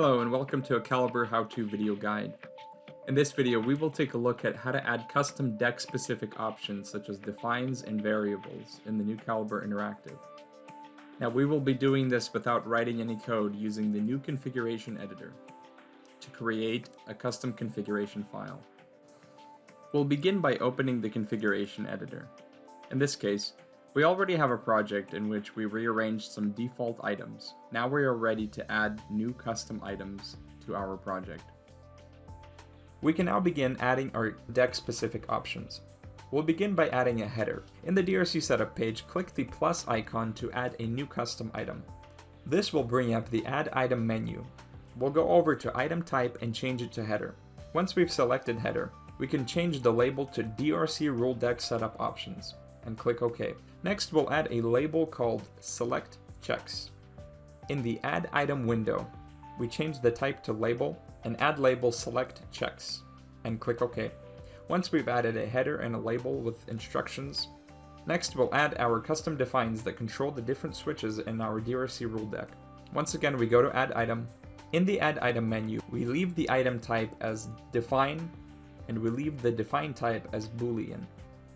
Hello and welcome to a Calibre how-to video guide. In this video, we will take a look at how to add custom deck-specific options such as defines and variables in the new Calibre Interactive. Now we will be doing this without writing any code using the new configuration editor to create a custom configuration file. We'll begin by opening the configuration editor. In this case, we already have a project in which we rearranged some default items. Now we are ready to add new custom items to our project. We can now begin adding our deck-specific options. We'll begin by adding a header. In the DRC setup page, click the plus icon to add a new custom item. This will bring up the Add Item menu. We'll go over to Item Type and change it to Header. Once we've selected Header, we can change the label to DRC Rule Deck Setup Options and click OK. Next, we'll add a label called Select Checks. In the Add Item window, we change the type to Label and add label Select Checks and click OK. Once we've added a header and a label with instructions, next we'll add our custom defines that control the different switches in our DRC rule deck. Once again, we go to Add Item. In the Add Item menu, we leave the item type as Define and we leave the define type as Boolean.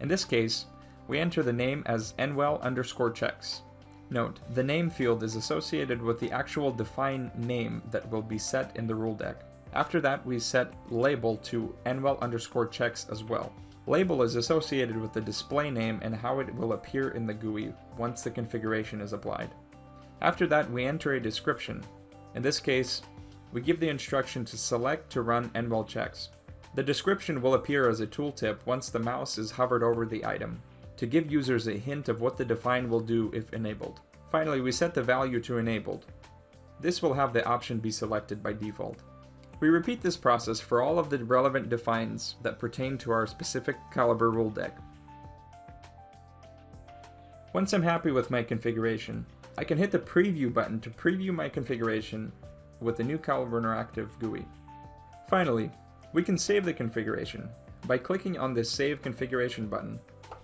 In this case, we enter the name as nwell_checks. Note, the name field is associated with the actual define name that will be set in the rule deck. After that, we set label to nwell_checks as well. Label is associated with the display name and how it will appear in the GUI once the configuration is applied. After that, we enter a description. In this case, we give the instruction to select to run nwellchecks. The description will appear as a tooltip once the mouse is hovered over the item, to give users a hint of what the define will do if enabled. Finally, we set the value to enabled. This will have the option be selected by default. We repeat this process for all of the relevant defines that pertain to our specific Calibre rule deck. Once I'm happy with my configuration, I can hit the preview button to preview my configuration with the new Calibre Interactive GUI. Finally, we can save the configuration by clicking on this Save Configuration button.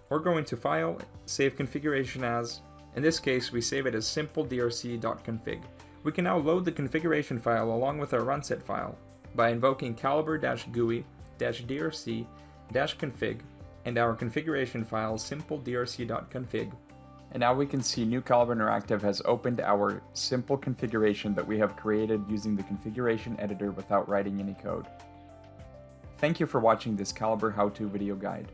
We're going to File, Save Configuration As. In this case, we save it as simpledrc.config. We can now load the configuration file along with our runset file by invoking calibre-GUI-drc-config and our configuration file simpledrc.config. And now we can see new Calibre Interactive has opened our simple configuration that we have created using the configuration editor without writing any code. Thank you for watching this Calibre how-to video guide.